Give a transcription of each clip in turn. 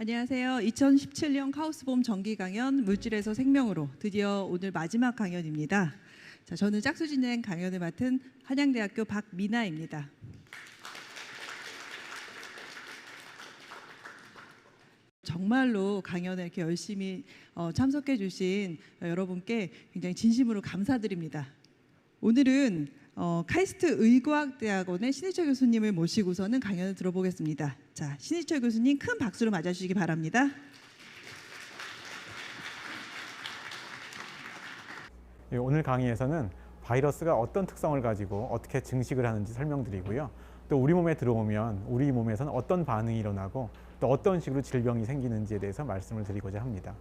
안녕하세요. 2017년 카오스봄 정기 강연 물질에서 생명으로 드디어 오늘 마지막 강연입니다. 자, 저는 짝수 진행 강연을 맡은 한양대학교 박미나입니다. 정말로 강연에 이렇게 열심히 참석해 주신 여러분께 굉장히 진심으로 감사드립니다. 오늘은 카이스트 의과학대학원의 신희철 교수님을 모시고서는 강연을 들어보겠습니다. 자, 신희철 교수님 큰 박수로 맞아주시기 바랍니다. 오늘 강의에서는 바이러스가 어떤 특성을 가지고 어떻게 증식을 하는지 설명드리고요. 또 우리 몸에 들어오면 우리 몸에서는 어떤 반응이 일어나고 또 어떤 식으로 질병이 생기는지에 대해서 말씀을 드리고자 합니다.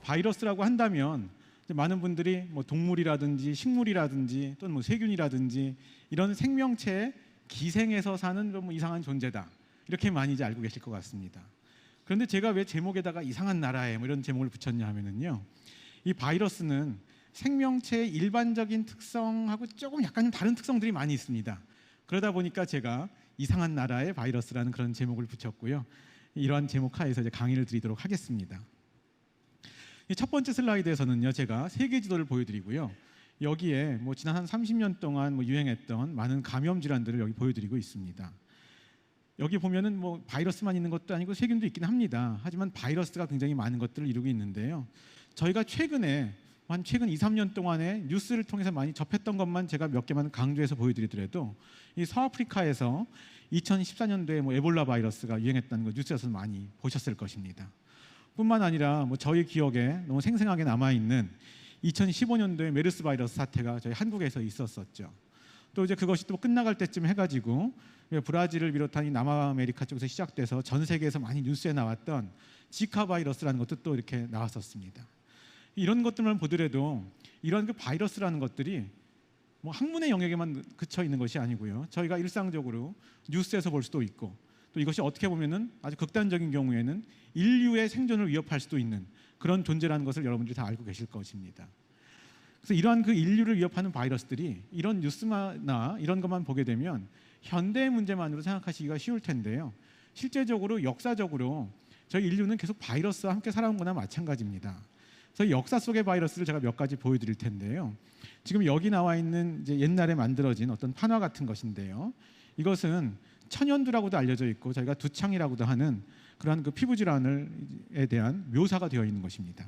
바이러스라고 한다면 많은 분들이 뭐 동물이라든지 식물이라든지 또는 뭐 세균이라든지 이런 생명체의 기생에서 사는 좀 이상한 존재다, 이렇게 많이 이제 알고 계실 것 같습니다. 그런데 제가 왜 제목에다가 이상한 나라에 뭐 이런 제목을 붙였냐 하면은요, 이 바이러스는 생명체의 일반적인 특성하고 조금 약간 다른 특성들이 많이 있습니다. 그러다 보니까 제가 이상한 나라의 바이러스라는 그런 제목을 붙였고요. 이러한 제목 하에서 이제 강의를 드리도록 하겠습니다. 첫 번째 슬라이드에서는요, 제가 세계 지도를 보여드리고요. 여기에 뭐 지난 한 30년 동안 뭐 유행했던 많은 감염 질환들을 여기 보여드리고 있습니다. 여기 보면은 뭐 바이러스만 있는 것도 아니고 세균도 있긴 합니다. 하지만 바이러스가 굉장히 많은 것들을 이루고 있는데요. 저희가 최근 2, 3년 동안에 뉴스를 통해서 많이 접했던 것만 제가 몇 개만 강조해서 보여드리더라도 이 서아프리카에서 2014년도에 뭐 에볼라 바이러스가 유행했다는 거 뉴스에서 많이 보셨을 것입니다. 뿐만 아니라 뭐 저희 기억에 너무 생생하게 남아있는 2015년도에 메르스 바이러스 사태가 저희 한국에서 있었었죠. 또 이제 그것이 또 끝나갈 때쯤 해가지고 브라질을 비롯한 이 남아메리카 쪽에서 시작돼서 전 세계에서 많이 뉴스에 나왔던 지카 바이러스라는 것도 또 이렇게 나왔었습니다. 이런 것들만 보더라도 이런 그 바이러스라는 것들이 뭐 학문의 영역에만 그쳐 있는 것이 아니고요. 저희가 일상적으로 뉴스에서 볼 수도 있고, 또 이것이 어떻게 보면은 아주 극단적인 경우에는 인류의 생존을 위협할 수도 있는 그런 존재라는 것을 여러분들이 다 알고 계실 것입니다. 그래서 이러한 그 인류를 위협하는 바이러스들이 이런 뉴스나 이런 것만 보게 되면 현대의 문제만으로 생각하시기가 쉬울 텐데요. 실제적으로 역사적으로 저희 인류는 계속 바이러스와 함께 살아온 거나 마찬가지입니다. 그래서 역사 속의 바이러스를 제가 몇 가지 보여드릴 텐데요. 지금 여기 나와 있는 이제 옛날에 만들어진 어떤 판화 같은 것인데요. 이것은 천연두라고도 알려져 있고 저희가 두창이라고도 하는 그러한 그 피부 질환에 대한 묘사가 되어 있는 것입니다.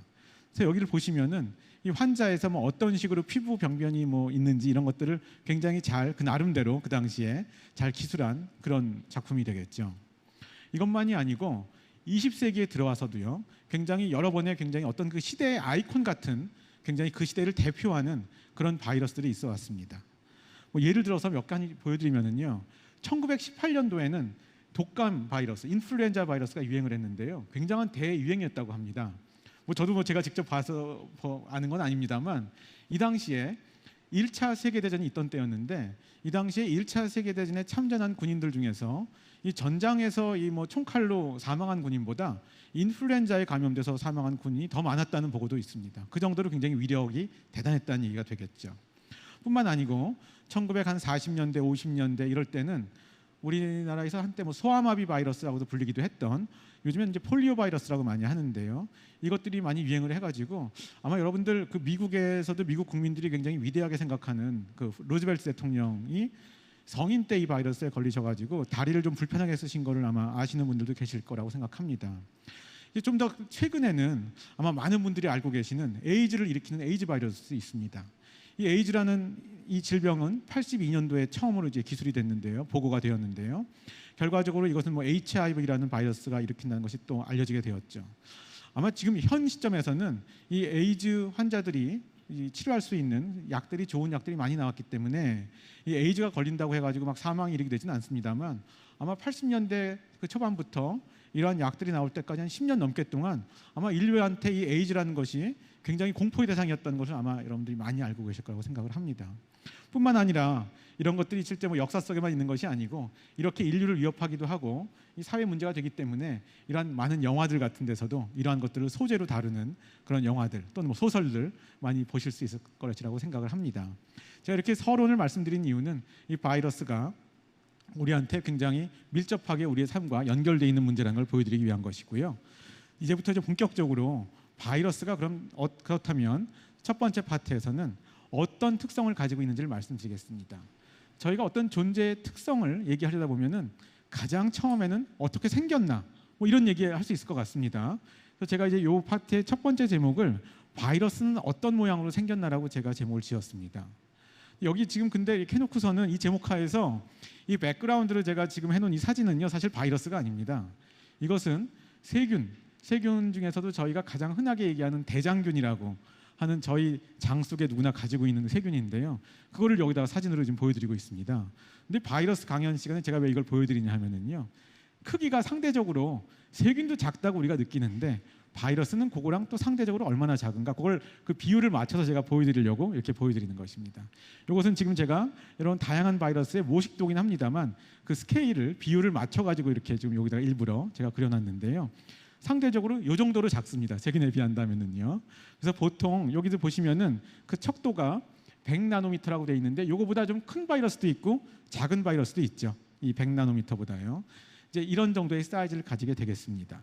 그래서 여기를 보시면은 이 환자에서 뭐 어떤 식으로 피부 병변이 뭐 있는지 이런 것들을 굉장히 잘 그 나름대로 그 당시에 잘 기술한 그런 작품이 되겠죠. 이것만이 아니고 20세기에 들어와서도요, 굉장히 여러 번의 굉장히 어떤 그 시대의 아이콘 같은 굉장히 그 시대를 대표하는 그런 바이러스들이 있어 왔습니다. 뭐 예를 들어서 몇 가지 보여드리면은요, 1918년도에는 독감 바이러스, 인플루엔자 바이러스가 유행을 했는데요. 굉장한 대유행이었다고 합니다. 뭐 저도 뭐 제가 직접 봐서 아는 건 아닙니다만, 이 당시에 1차 세계대전이 있던 때였는데, 이 당시에 1차 세계대전에 참전한 군인들 중에서 이 전장에서 이 뭐 총칼로 사망한 군인보다 인플루엔자에 감염돼서 사망한 군인이 더 많았다는 보고도 있습니다. 그 정도로 굉장히 위력이 대단했다는 얘기가 되겠죠. 뿐만 아니고 1940년대, 50년대 이럴 때는 우리나라에서 한때 뭐 소아마비 바이러스라고도 불리기도 했던, 요즘엔 이제 폴리오 바이러스라고 많이 하는데요. 이것들이 많이 유행을 해가지고 아마 여러분들 그 미국에서도 미국 국민들이 굉장히 위대하게 생각하는 그 루즈벨트 대통령이 성인 때 이 바이러스에 걸리셔가지고 다리를 좀 불편하게 쓰신 거를 아마 아시는 분들도 계실 거라고 생각합니다. 좀 더 최근에는 아마 많은 분들이 알고 계시는 에이즈를 일으키는 에이즈 바이러스 있습니다. 이 에이즈라는 이 질병은 82년도에 처음으로 이제 기술이 됐는데요, 보고가 되었는데요. 결과적으로 이것은 뭐 HIV라는 바이러스가 일으킨다는 것이 또 알려지게 되었죠. 아마 지금 현 시점에서는 이 에이즈 환자들이 치료할 수 있는 약들이, 좋은 약들이 많이 나왔기 때문에 이 에이즈가 걸린다고 해가지고 막 사망이 이르게 되지는 않습니다만, 아마 80년대 그 초반부터 이러한 약들이 나올 때까지 한 10년 넘게 동안 아마 인류한테 이 에이즈라는 것이 굉장히 공포의 대상이었다는 것을 아마 여러분들이 많이 알고 계실 거라고 생각을 합니다. 뿐만 아니라 이런 것들이 실제 뭐 역사 속에만 있는 것이 아니고 이렇게 인류를 위협하기도 하고 이 사회 문제가 되기 때문에 이러한 많은 영화들 같은 데서도 이러한 것들을 소재로 다루는 그런 영화들 또는 뭐 소설들 많이 보실 수 있을 것이라고 생각을 합니다. 제가 이렇게 서론을 말씀드린 이유는 이 바이러스가 우리한테 굉장히 밀접하게 우리의 삶과 연결되어 있는 문제라는 걸 보여드리기 위한 것이고요. 이제부터 이제 본격적으로 바이러스가 그렇다면 첫 번째 파트에서는 어떤 특성을 가지고 있는지를 말씀드리겠습니다. 저희가 어떤 존재의 특성을 얘기하려다 보면은 가장 처음에는 어떻게 생겼나 뭐 이런 얘기할 수 있을 것 같습니다. 그래서 제가 이제 이 파트의 첫 번째 제목을 바이러스는 어떤 모양으로 생겼나라고 제가 제목을 지었습니다. 여기 지금 근데 이렇게 해놓고서는 이 제목하에서 이 백그라운드를 제가 지금 해놓은 이 사진은요 사실 바이러스가 아닙니다. 이것은 세균 중에서도 저희가 가장 흔하게 얘기하는 대장균이라고 하는 저희 장 속에 누구나 가지고 있는 세균인데요. 그거를 여기다가 사진으로 지금 보여드리고 있습니다. 근데 바이러스 강연 시간에 제가 왜 이걸 보여드리냐 하면은요, 크기가 상대적으로 세균도 작다고 우리가 느끼는데 바이러스는 그거랑 또 상대적으로 얼마나 작은가, 그걸 그 비율을 맞춰서 제가 보여드리려고 이렇게 보여드리는 것입니다. 이것은 지금 제가 이런 다양한 바이러스의 모식도긴 합니다만 그 스케일을 비율을 맞춰가지고 이렇게 지금 여기다가 일부러 제가 그려놨는데요. 상대적으로 이 정도로 작습니다. 세균에 비한다면은요. 그래서 보통 여기도 보시면은 그 척도가 100나노미터라고 되어 있는데 이거보다 좀 큰 바이러스도 있고 작은 바이러스도 있죠. 이 100나노미터보다요. 이제 이런 정도의 사이즈를 가지게 되겠습니다.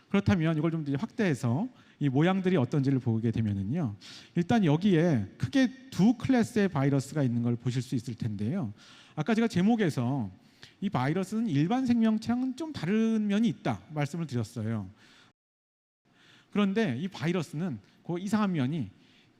그렇다면 이걸 좀 확대해서 이 모양들이 어떤지를 보게 되면은요. 일단 여기에 크게 두 클래스의 바이러스가 있는 걸 보실 수 있을 텐데요. 아까 제가 제목에서 이 바이러스는 일반 생명체랑은 좀 다른 면이 있다 말씀을 드렸어요. 그런데 이 바이러스는 그 이상한 면이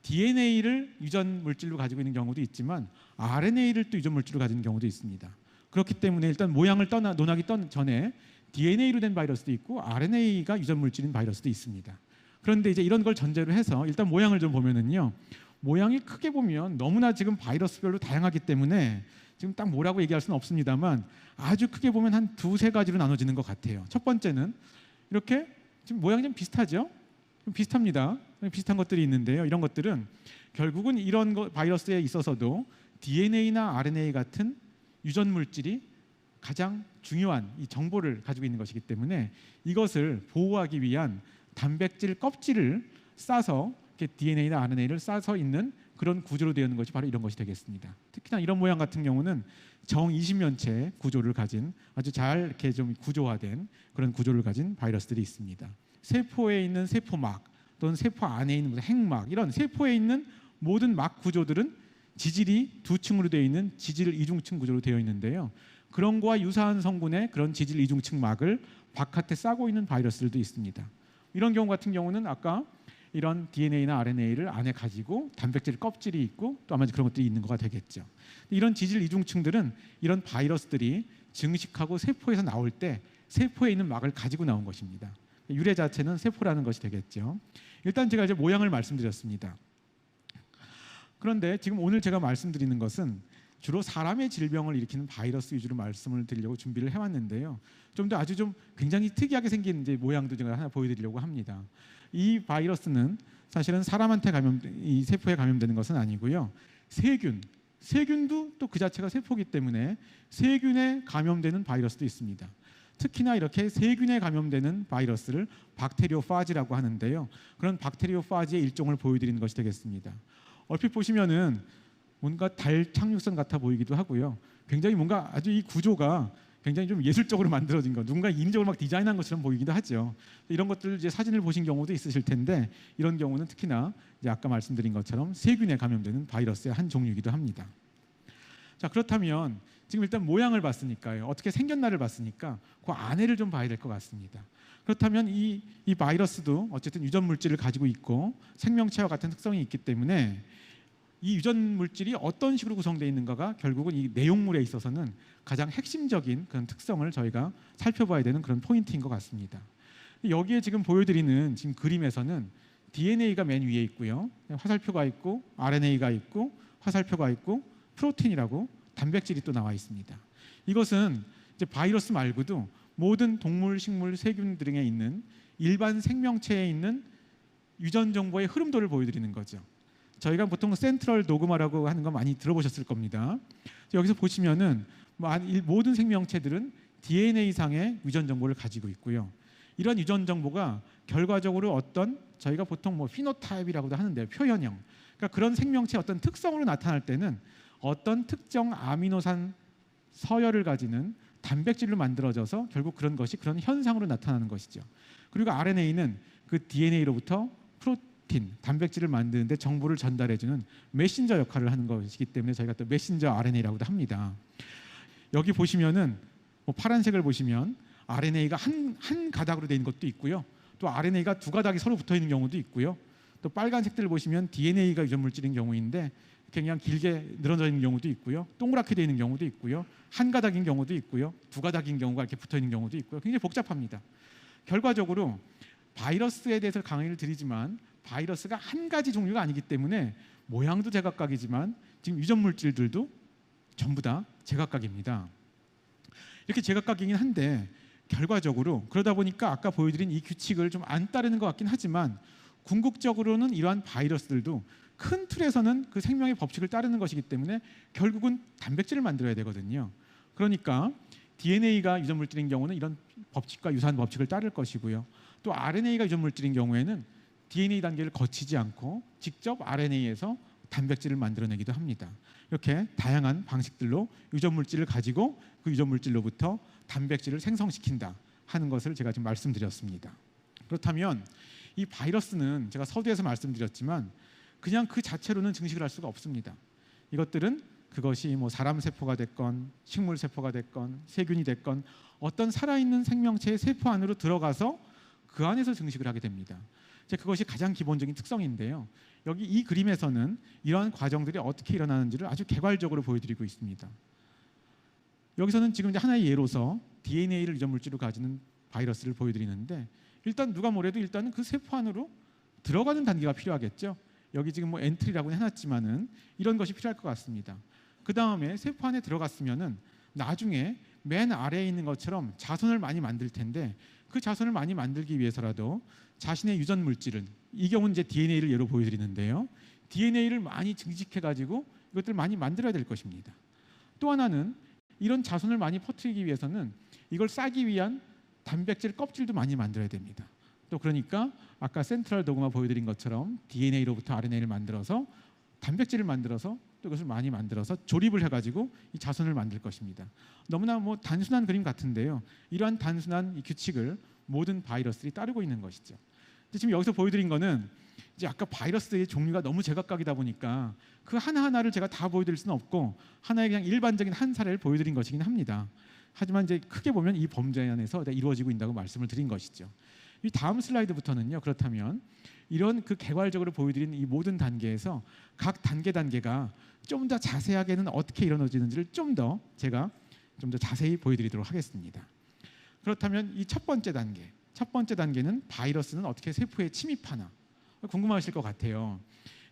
DNA를 유전 물질로 가지고 있는 경우도 있지만 RNA를 또 유전 물질로 가지는 경우도 있습니다. 그렇기 때문에 일단 모양을 논하기 전에 DNA로 된 바이러스도 있고 RNA가 유전 물질인 바이러스도 있습니다. 그런데 이제 이런 걸 전제로 해서 일단 모양을 좀 보면은요, 모양이 크게 보면 너무나 지금 바이러스별로 다양하기 때문에 지금 딱 뭐라고 얘기할 수는 없습니다만 아주 크게 보면 한 두세 가지로 나눠지는 것 같아요. 첫 번째는 이렇게 지금 모양이 좀 비슷하죠? 좀 비슷합니다. 비슷한 것들이 있는데요. 이런 것들은 결국은 이런 바이러스에 있어서도 DNA나 RNA 같은 유전 물질이 가장 중요한 이 정보를 가지고 있는 것이기 때문에 이것을 보호하기 위한 단백질 껍질을 싸서 이렇게 DNA나 RNA를 싸서 있는 그런 구조로 되어 있는 것이 바로 이런 것이 되겠습니다. 특히나 이런 모양 같은 경우는 정20면체 구조를 가진 아주 잘 이렇게 좀 구조화된 그런 구조를 가진 바이러스들이 있습니다. 세포에 있는 세포막 또는 세포 안에 있는 무슨 핵막, 이런 세포에 있는 모든 막 구조들은 지질이 두 층으로 되어 있는 지질 이중층 구조로 되어 있는데요. 그런 거와 유사한 성분의 그런 지질 이중층 막을 바깥에 싸고 있는 바이러스들도 있습니다. 이런 경우 같은 경우는 아까 이런 DNA나 RNA를 안에 가지고 단백질 껍질이 있고 또 아마 그런 것들이 있는 거가 되겠죠. 이런 지질 이중층들은 이런 바이러스들이 증식하고 세포에서 나올 때 세포에 있는 막을 가지고 나온 것입니다. 유래 자체는 세포라는 것이 되겠죠. 일단 제가 이제 모양을 말씀드렸습니다. 그런데 지금 오늘 제가 말씀드리는 것은 주로 사람의 질병을 일으키는 바이러스 위주로 말씀을 드리려고 준비를 해왔는데요. 좀 더 아주 좀 굉장히 특이하게 생긴 이제 모양도 제가 하나 보여드리려고 합니다. 이 바이러스는 사실은 사람한테 이 세포에 감염되는 것은 아니고요. 세균도 또 그 자체가 세포이기 때문에 세균에 감염되는 바이러스도 있습니다. 특히나 이렇게 세균에 감염되는 바이러스를 박테리오파지라고 하는데요. 그런 박테리오파지의 일종을 보여드리는 것이 되겠습니다. 얼핏 보시면은 뭔가 달 착륙선 같아 보이기도 하고요. 굉장히 뭔가 아주 이 구조가 굉장히 좀 예술적으로 만들어진 거, 누군가 인위적으로 막 디자인한 것처럼 보이기도 하죠. 이런 것들 이제 사진을 보신 경우도 있으실 텐데 이런 경우는 특히나 이제 아까 말씀드린 것처럼 세균에 감염되는 바이러스의 한 종류이기도 합니다. 자, 그렇다면 지금 일단 모양을 봤으니까요. 어떻게 생겼나를 봤으니까 그 안에를 좀 봐야 될 것 같습니다. 그렇다면 이 바이러스도 어쨌든 유전 물질을 가지고 있고 생명체와 같은 특성이 있기 때문에 이 유전 물질이 어떤 식으로 구성되어 있는가가 결국은 이 내용물에 있어서는 가장 핵심적인 그런 특성을 저희가 살펴봐야 되는 그런 포인트인 것 같습니다. 여기에 지금 보여드리는 지금 그림에서는 DNA가 맨 위에 있고요. 화살표가 있고 RNA가 있고 화살표가 있고 프로틴이라고 단백질이 또 나와 있습니다. 이것은 이제 바이러스 말고도 모든 동물, 식물, 세균 등에 있는 일반 생명체에 있는 유전 정보의 흐름도를 보여드리는 거죠. 저희가 보통 센트럴 도그마라고 하는 거 많이 들어보셨을 겁니다. 여기서 보시면은 모든 생명체들은 DNA상의 유전 정보를 가지고 있고요. 이런 유전 정보가 결과적으로 어떤 저희가 보통 뭐 피노타입이라고도 하는데요. 표현형. 그러니까 그런 생명체의 어떤 특성으로 나타날 때는 어떤 특정 아미노산 서열을 가지는 단백질로 만들어져서 결국 그런 것이 그런 현상으로 나타나는 것이죠. 그리고 RNA는 그 DNA로부터 프로틴, 단백질을 만드는데 정보를 전달해주는 메신저 역할을 하는 것이기 때문에 저희가 또 메신저 RNA라고도 합니다. 여기 보시면은 뭐 파란색을 보시면 RNA가 한 가닥으로 되어 있는 것도 있고요. 또 RNA가 두 가닥이 서로 붙어 있는 경우도 있고요. 또 빨간색들을 보시면 DNA가 유전 물질인 경우인데 그냥 길게 늘어져 있는 경우도 있고요. 동그랗게 되어 있는 경우도 있고요. 한 가닥인 경우도 있고요. 두 가닥인 경우가 이렇게 붙어 있는 경우도 있고요. 굉장히 복잡합니다. 결과적으로 바이러스에 대해서 강의를 드리지만 바이러스가 한 가지 종류가 아니기 때문에 모양도 제각각이지만 지금 유전 물질들도 전부 다 제각각입니다. 이렇게 제각각이긴 한데 결과적으로 그러다 보니까 아까 보여드린 이 규칙을 좀 안 따르는 것 같긴 하지만 궁극적으로는 이러한 바이러스들도 큰 틀에서는 그 생명의 법칙을 따르는 것이기 때문에 결국은 단백질을 만들어야 되거든요. 그러니까 DNA가 유전 물질인 경우는 이런 법칙과 유사한 법칙을 따를 것이고요. 또 RNA가 유전 물질인 경우에는 DNA 단계를 거치지 않고 직접 RNA에서 단백질을 만들어내기도 합니다. 이렇게 다양한 방식들로 유전 물질을 가지고 그 유전 물질로부터 단백질을 생성시킨다 하는 것을 제가 지금 말씀드렸습니다. 그렇다면 이 바이러스는 제가 서두에서 말씀드렸지만 그냥 그 자체로는 증식을 할 수가 없습니다. 이것들은 그것이 뭐 사람 세포가 됐건 식물 세포가 됐건 세균이 됐건 어떤 살아있는 생명체의 세포 안으로 들어가서 그 안에서 증식을 하게 됩니다. 그것이 가장 기본적인 특성인데요. 여기 이 그림에서는 이러한 과정들이 어떻게 일어나는지를 아주 개괄적으로 보여드리고 있습니다. 여기서는 지금 하나의 예로서 DNA를 유전 물질로 가지는 바이러스를 보여드리는데 일단 누가 뭐래도 일단은 그 세포 안으로 들어가는 단계가 필요하겠죠. 여기 지금 뭐 엔트리라고 해놨지만은 이런 것이 필요할 것 같습니다. 그 다음에 세포 안에 들어갔으면은 나중에 맨 아래에 있는 것처럼 자손을 많이 만들 텐데 그 자손을 많이 만들기 위해서라도 자신의 유전 물질은 이 경우는 이제 DNA를 예로 보여드리는데요. DNA를 많이 증식해가지고 이것들을 많이 만들어야 될 것입니다. 또 하나는 이런 자손을 많이 퍼뜨리기 위해서는 이걸 싸기 위한 단백질 껍질도 많이 만들어야 됩니다. 또 그러니까 아까 센트럴 도그마 보여드린 것처럼 DNA로부터 RNA를 만들어서 단백질을 만들어서 또 이것을 많이 만들어서 조립을 해가지고 이 자손을 만들 것입니다. 너무나 뭐 단순한 그림 같은데요. 이러한 단순한 이 규칙을 모든 바이러스들이 따르고 있는 것이죠. 지금 여기서 보여드린 거는 이제 아까 바이러스의 종류가 너무 제각각이다 보니까 그 하나하나를 제가 다 보여드릴 수는 없고 하나의 그냥 일반적인 한 사례를 보여드린 것이긴 합니다. 하지만 이제 크게 보면 이 범죄 안에서 이루어지고 있다고 말씀을 드린 것이죠. 이 다음 슬라이드부터는요. 그렇다면 이런 그 개괄적으로 보여드린 이 모든 단계에서 각 단계가 좀 더 자세하게는 어떻게 이루어지는지를 제가 좀 더 자세히 보여드리도록 하겠습니다. 그렇다면 이 첫 번째 단계는 바이러스는 어떻게 세포에 침입하나 궁금하실 것 같아요.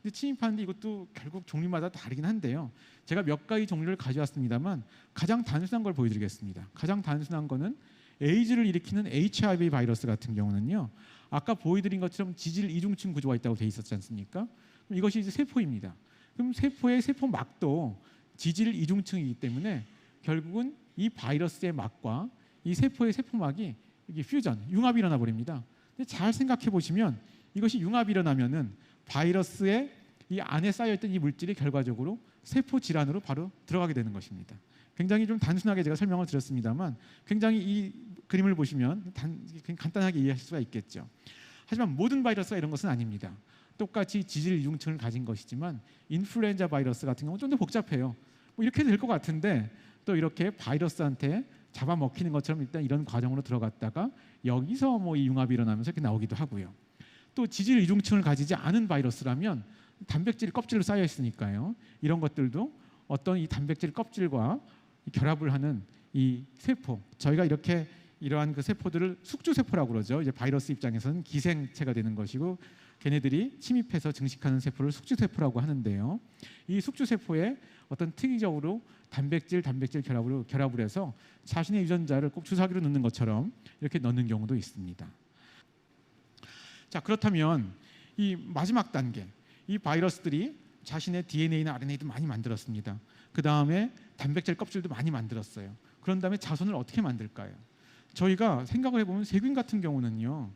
근데 침입하는데 이것도 결국 종류마다 다르긴 한데요. 제가 몇 가지 종류를 가져왔습니다만 가장 단순한 걸 보여드리겠습니다. 가장 단순한 거는 에이즈를 일으키는 HIV 바이러스 같은 경우는요. 아까 보여드린 것처럼 지질 이중층 구조가 있다고 돼 있었지 않습니까? 그럼 이것이 이제 세포입니다. 그럼 세포의 세포막도 지질 이중층이기 때문에 결국은 이 바이러스의 막과 이 세포의 세포막이 이게 퓨전, 융합이 일어나 버립니다. 근데 잘 생각해 보시면 이것이 융합이 일어나면은 바이러스의 이 안에 쌓여있던 이 물질이 결과적으로 세포 질환으로 바로 들어가게 되는 것입니다. 굉장히 좀 단순하게 제가 설명을 드렸습니다만 굉장히 이 그림을 보시면 간단하게 이해하실 수가 있겠죠. 하지만 모든 바이러스가 이런 것은 아닙니다. 똑같이 지질 이중층을 가진 것이지만 인플루엔자 바이러스 같은 경우는 좀 더 복잡해요. 뭐 이렇게 될 것 같은데 또 이렇게 바이러스한테 잡아먹히는 것처럼 일단 이런 과정으로 들어갔다가 여기서 뭐 이 융합이 일어나면서 이렇게 나오기도 하고요. 또 지질 이중층을 가지지 않은 바이러스라면 단백질 껍질로 쌓여 있으니까요. 이런 것들도 어떤 이 단백질 껍질과 결합을 하는 이 세포, 저희가 이러한 그 세포들을 숙주 세포라고 그러죠. 이제 바이러스 입장에서는 기생체가 되는 것이고 걔네들이 침입해서 증식하는 세포를 숙주세포라고 하는데요. 이 숙주세포에 어떤 특이적으로 단백질 결합을 해서 자신의 유전자를 꼭 주사기로 넣는 것처럼 이렇게 넣는 경우도 있습니다. 자, 그렇다면 이 마지막 단계, 이 바이러스들이 자신의 DNA나 RNA도 많이 만들었습니다. 그 다음에 단백질 껍질도 많이 만들었어요. 그런 다음에 자손을 어떻게 만들까요? 저희가 생각을 해보면 세균 같은 경우는요,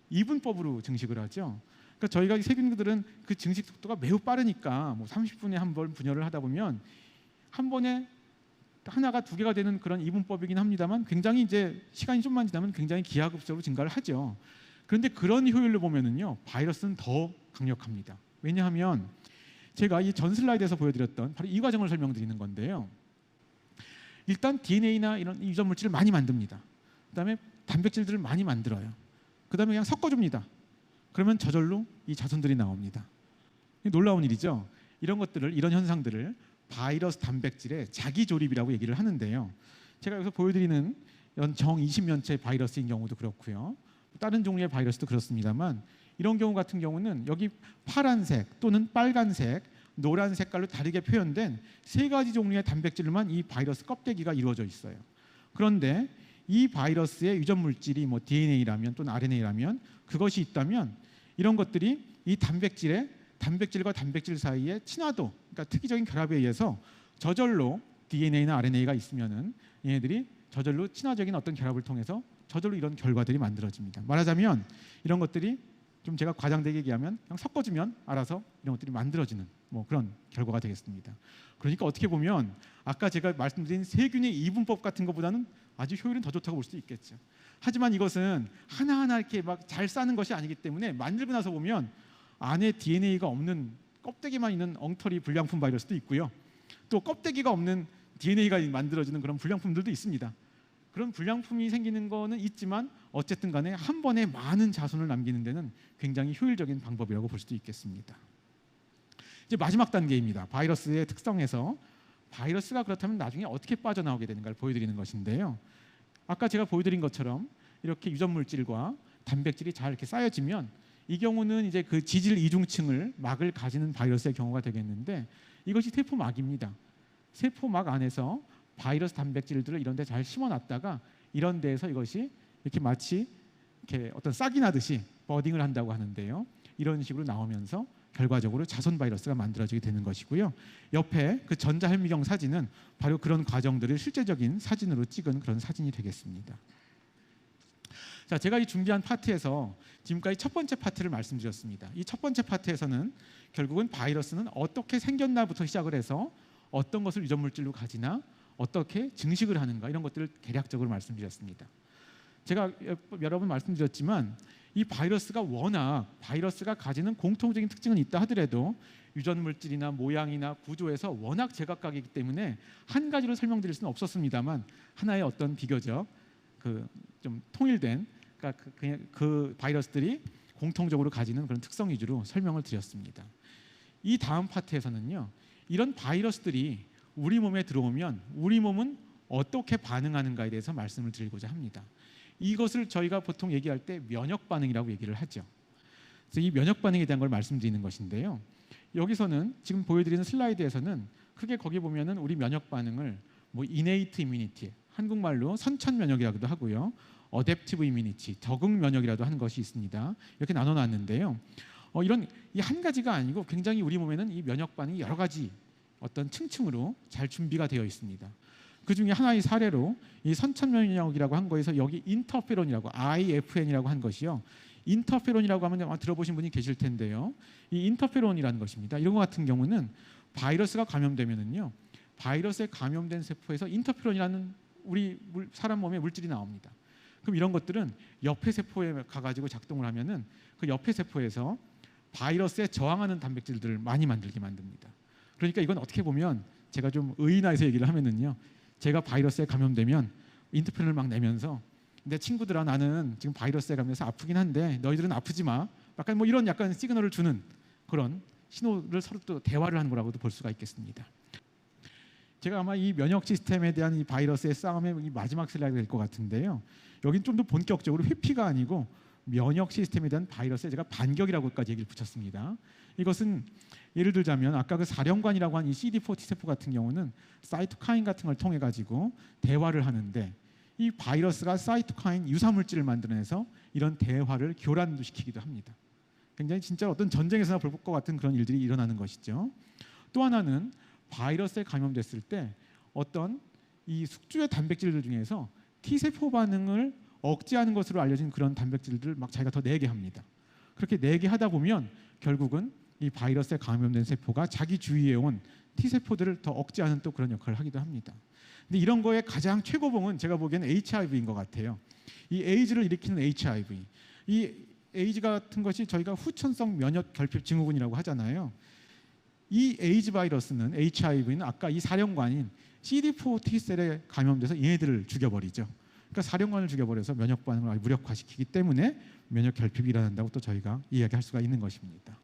이분법으로 증식을 하죠. 그러니까 저희가 이 세균들은 그 증식 속도가 매우 빠르니까 뭐 30분에 한 번 분열을 하다 보면 한 번에 하나가 두 개가 되는 그런 이분법이긴 합니다만 굉장히 이제 시간이 좀만 지나면 굉장히 기하급수로 증가를 하죠. 그런데 그런 효율로 보면은요, 바이러스는 더 강력합니다. 왜냐하면 제가 이 전 슬라이드에서 보여드렸던 바로 이 과정을 설명드리는 건데요. 일단 DNA나 이런 유전 물질을 많이 만듭니다. 그다음에 단백질들을 많이 만들어요. 그다음에 그냥 섞어줍니다. 그러면 저절로 이 자손들이 나옵니다. 놀라운 일이죠. 이런 현상들을 바이러스 단백질의 자기 조립이라고 얘기를 하는데요. 제가 여기서 보여드리는 정 20년째 바이러스인 경우도 그렇고요. 다른 종류의 바이러스도 그렇습니다만 이런 경우 같은 경우는 여기 파란색 또는 빨간색, 노란 색깔로 다르게 표현된 세 가지 종류의 단백질만 이 바이러스 껍데기가 이루어져 있어요. 그런데 이 바이러스의 유전 물질이 뭐 DNA라면 또는 RNA라면 그것이 있다면 이런 것들이 이 단백질과 단백질 사이의 친화도, 그러니까 특이적인 결합에 의해서 저절로 DNA나 RNA가 있으면은 얘네들이 저절로 친화적인 어떤 결합을 통해서 저절로 이런 결과들이 만들어집니다. 말하자면 이런 것들이 좀 제가 과장되게 얘기하면 그냥 섞어주면 알아서 이런 것들이 만들어지는 뭐 그런 결과가 되겠습니다. 그러니까 어떻게 보면 아까 제가 말씀드린 세균의 이분법 같은 것보다는 아주 효율은 더 좋다고 볼 수 있겠죠. 하지만 이것은 하나하나 이렇게 막 잘 싸는 것이 아니기 때문에 만들고 나서 보면 안에 DNA가 없는 껍데기만 있는 엉터리 불량품 바이러스도 있고요. 또 껍데기가 없는 DNA가 만들어지는 그런 불량품들도 있습니다. 그런 불량품이 생기는 거는 있지만 어쨌든 간에 한 번에 많은 자손을 남기는 데는 굉장히 효율적인 방법이라고 볼 수도 있겠습니다. 이제 마지막 단계입니다. 바이러스의 특성에서 바이러스가 그렇다면 나중에 어떻게 빠져나오게 되는가를 보여드리는 것인데요. 아까 제가 보여드린 것처럼 이렇게 유전 물질과 단백질이 잘 이렇게 쌓여지면 이 경우는 이제 그 지질 이중층을 막을 가지는 바이러스의 경우가 되겠는데 이것이 세포막입니다. 세포막 안에서 바이러스 단백질들을 이런 데 잘 심어놨다가 이런 데에서 이것이 이렇게 마치 이렇게 어떤 싹이 나듯이 버딩을 한다고 하는데요. 이런 식으로 나오면서 결과적으로 자손 바이러스가 만들어지게 되는 것이고요. 옆에 그 전자현미경 사진은 바로 그런 과정들을 실제적인 사진으로 찍은 그런 사진이 되겠습니다. 자, 제가 이 준비한 파트에서 지금까지 첫 번째 파트를 말씀드렸습니다. 이 첫 번째 파트에서는 결국은 바이러스는 어떻게 생겼나부터 시작을 해서 어떤 것을 유전 물질로 가지나 어떻게 증식을 하는가 이런 것들을 대략적으로 말씀드렸습니다. 제가 여러 번 말씀드렸지만 이 바이러스가 워낙 바이러스가 가지는 공통적인 특징은 있다 하더라도 유전 물질이나 모양이나 구조에서 워낙 제각각이기 때문에 한 가지로 설명드릴 수는 없었습니다만 하나의 어떤 비교적 그 좀 통일된 그러니까 그 바이러스들이 공통적으로 가지는 그런 특성 위주로 설명을 드렸습니다. 이 다음 파트에서는요. 이런 바이러스들이 우리 몸에 들어오면 우리 몸은 어떻게 반응하는가에 대해서 말씀을 드리고자 합니다. 이것을 저희가 보통 얘기할 때 면역 반응이라고 얘기를 하죠. 그래서 이 면역 반응에 대한 걸 말씀드리는 것인데요. 여기서는 지금 보여드리는 슬라이드에서는 크게 거기 보면은 우리 면역 반응을 뭐 innate immunity, 한국말로 선천 면역이라고도 하고요. adaptive immunity, 적응 면역이라도 하는 것이 있습니다. 이렇게 나눠놨는데요. 이런 이 한 가지가 아니고 굉장히 우리 몸에는 이 면역 반응이 여러 가지 어떤 층층으로 잘 준비가 되어 있습니다. 그 중에 하나의 사례로 이 선천 면역이라고 한 거에서 여기 인터페론이라고 IFN이라고 한 것이요. 인터페론이라고 하면 아마 들어보신 분이 계실 텐데요. 이 인터페론이라는 것입니다. 이런 것 같은 경우는 바이러스가 감염되면은요. 바이러스에 감염된 세포에서 인터페론이라는 우리 사람 몸에 물질이 나옵니다. 그럼 이런 것들은 옆에 세포에 가가지고 작동을 하면은 그 옆에 세포에서 바이러스에 저항하는 단백질들을 많이 만들게 만듭니다. 그러니까 이건 어떻게 보면 제가 좀 의인화해서 얘기를 하면은요. 제가 바이러스에 감염되면 인터페론을 막 내면서 내 친구들아 나는 지금 바이러스에 감염돼서 아프긴 한데 너희들은 아프지 마. 약간 뭐 이런 약간 시그널을 주는 그런 신호를 서로 또 대화를 하는 거라고도 볼 수가 있겠습니다. 제가 아마 이 면역 시스템에 대한 이 바이러스의 싸움의 이 마지막 슬라이드가 될 것 같은데요. 여긴 좀 더 본격적으로 회피가 아니고 면역 시스템에 대한 바이러스에 제가 반격이라고까지 얘기를 붙였습니다. 이것은 예를 들자면 아까 그 사령관이라고 한 이 CD4 T세포 같은 경우는 사이토카인 같은 걸 통해 가지고 대화를 하는데, 이 바이러스가 사이토카인 유사물질을 만들어내서 이런 대화를 교란도 시키기도 합니다. 굉장히 진짜 어떤 전쟁에서나 볼 것 같은 그런 일들이 일어나는 것이죠. 또 하나는 바이러스에 감염됐을 때 어떤 이 숙주의 단백질들 중에서 T세포 반응을 억제하는 것으로 알려진 그런 단백질들을 막 자기가 더 내게 합니다. 그렇게 내게 하다 보면 결국은 이 바이러스에 감염된 세포가 자기 주위에 온 T세포들을 더 억제하는 또 그런 역할을 하기도 합니다. 근데 이런 거의 가장 최고봉은 제가 보기에는 HIV인 것 같아요. 이 에이즈를 일으키는 HIV, 이 에이즈 같은 것이 저희가 후천성 면역 결핍 증후군이라고 하잖아요. 이 에이즈 바이러스는, HIV는 아까 이 사령관인 CD4 T셀에 감염돼서 얘네들을 죽여버리죠. 그러니까 사령관을 죽여버려서 면역 반응을 무력화시키기 때문에 면역 결핍이 일어난다고 또 저희가 이야기할 수가 있는 것입니다.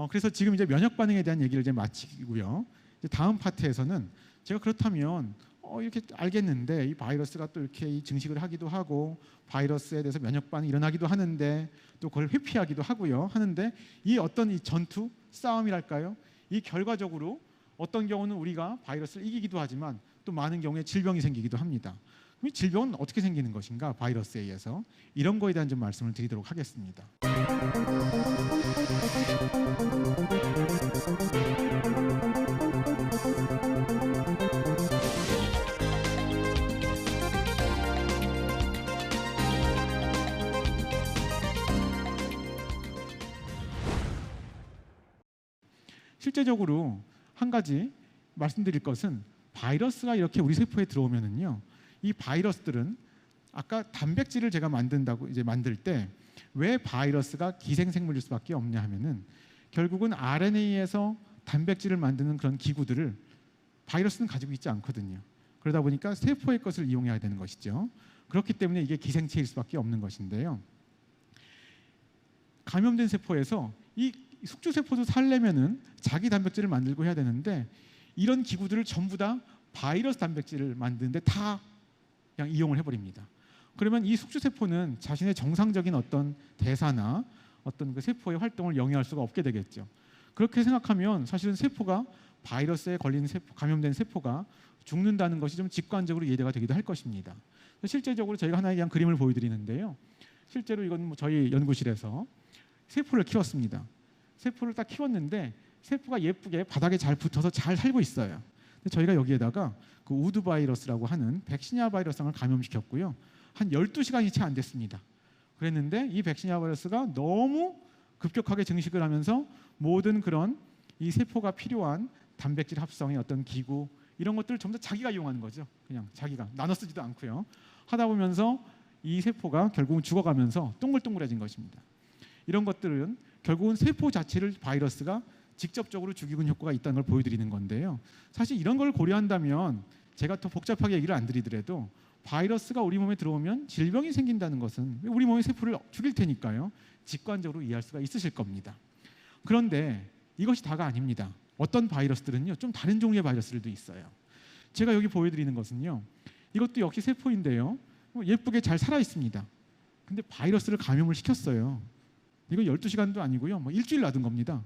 그래서 지금 이제 면역 반응에 대한 얘기를 이제 마치고요. 이제 다음 파트에서는 제가 그렇다면 이렇게 알겠는데 이 바이러스가 또 이렇게 이 증식을 하기도 하고 바이러스에 대해서 면역 반응이 일어나기도 하는데 또 그걸 회피하기도 하고요. 하는데 이 어떤 이 전투 싸움이랄까요? 이 결과적으로 어떤 경우는 우리가 바이러스를 이기기도 하지만 또 많은 경우에 질병이 생기기도 합니다. 그럼 이 질병은 어떻게 생기는 것인가? 바이러스에 의해서 이런 거에 대한 좀 말씀을 드리도록 하겠습니다. 실제적으로 한 가지 말씀드릴 것은 바이러스가 이렇게 우리 세포에 들어오면은요, 이 바이러스들은 아까 단백질을 제가 만든다고 이제 만들 때 왜 바이러스가 기생생물일 수밖에 없냐 하면은 결국은 RNA에서 단백질을 만드는 그런 기구들을 바이러스는 가지고 있지 않거든요. 그러다 보니까 세포의 것을 이용해야 되는 것이죠. 그렇기 때문에 이게 기생체일 수밖에 없는 것인데요. 감염된 세포에서 이 숙주세포도 살려면은 자기 단백질을 만들고 해야 되는데 이런 기구들을 전부 다 바이러스 단백질을 만드는데 다 그냥 이용을 해버립니다. 그러면 이 숙주세포는 자신의 정상적인 어떤 대사나 어떤 그 세포의 활동을 영위할 수가 없게 되겠죠. 그렇게 생각하면 사실은 세포가 바이러스에 걸린 세포, 감염된 세포가 죽는다는 것이 좀 직관적으로 이해가 되기도 할 것입니다. 실제적으로 저희가 하나의 그냥 그림을 보여드리는데요. 실제로 이건 뭐 저희 연구실에서 세포를 키웠습니다. 세포를 딱 키웠는데 세포가 예쁘게 바닥에 잘 붙어서 잘 살고 있어요. 근데 저희가 여기에다가 그 우드 바이러스라고 하는 백시니아 바이러스를 감염시켰고요. 한 12시간이 채 안 됐습니다. 그랬는데 이 백시니아 바이러스가 너무 급격하게 증식을 하면서 모든 그런 이 세포가 필요한 단백질 합성의 어떤 기구 이런 것들을 전부 다 자기가 이용하는 거죠. 그냥 자기가 나눠 쓰지도 않고요. 하다 보면서 이 세포가 결국은 죽어가면서 동글동글해진 것입니다. 이런 것들은 결국은 세포 자체를 바이러스가 직접적으로 죽이는 효과가 있다는 걸 보여드리는 건데요. 사실 이런 걸 고려한다면 제가 더 복잡하게 얘기를 안 드리더라도 바이러스가 우리 몸에 들어오면 질병이 생긴다는 것은 우리 몸의 세포를 죽일 테니까요. 직관적으로 이해할 수가 있으실 겁니다. 그런데 이것이 다가 아닙니다. 어떤 바이러스들은요, 좀 다른 종류의 바이러스들도 있어요. 제가 여기 보여드리는 것은요, 이것도 역시 세포인데요, 예쁘게 잘 살아 있습니다. 근데 바이러스를 감염을 시켰어요. 이거 12시간도 아니고요, 뭐 일주일 놔둔 겁니다.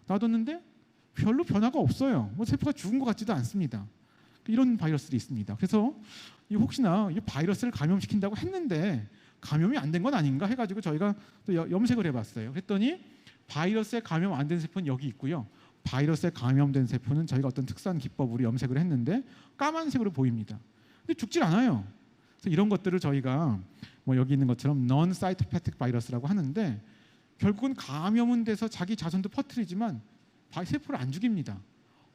놔뒀는데 별로 변화가 없어요. 뭐 세포가 죽은 것 같지도 않습니다. 이런 바이러스들이 있습니다. 그래서 혹시나 이 바이러스를 감염시킨다고 했는데 감염이 안 된 건 아닌가 해가지고 저희가 또 염색을 해봤어요. 그랬더니 바이러스에 감염 안 된 세포는 여기 있고요. 바이러스에 감염된 세포는 저희가 어떤 특수한 기법으로 염색을 했는데 까만색으로 보입니다. 근데 죽질 않아요. 그래서 이런 것들을 저희가 뭐 여기 있는 것처럼 non-cytopathic 바이러스라고 하는데 결국은 감염은 돼서 자기 자손도 퍼뜨리지만 세포를 안 죽입니다.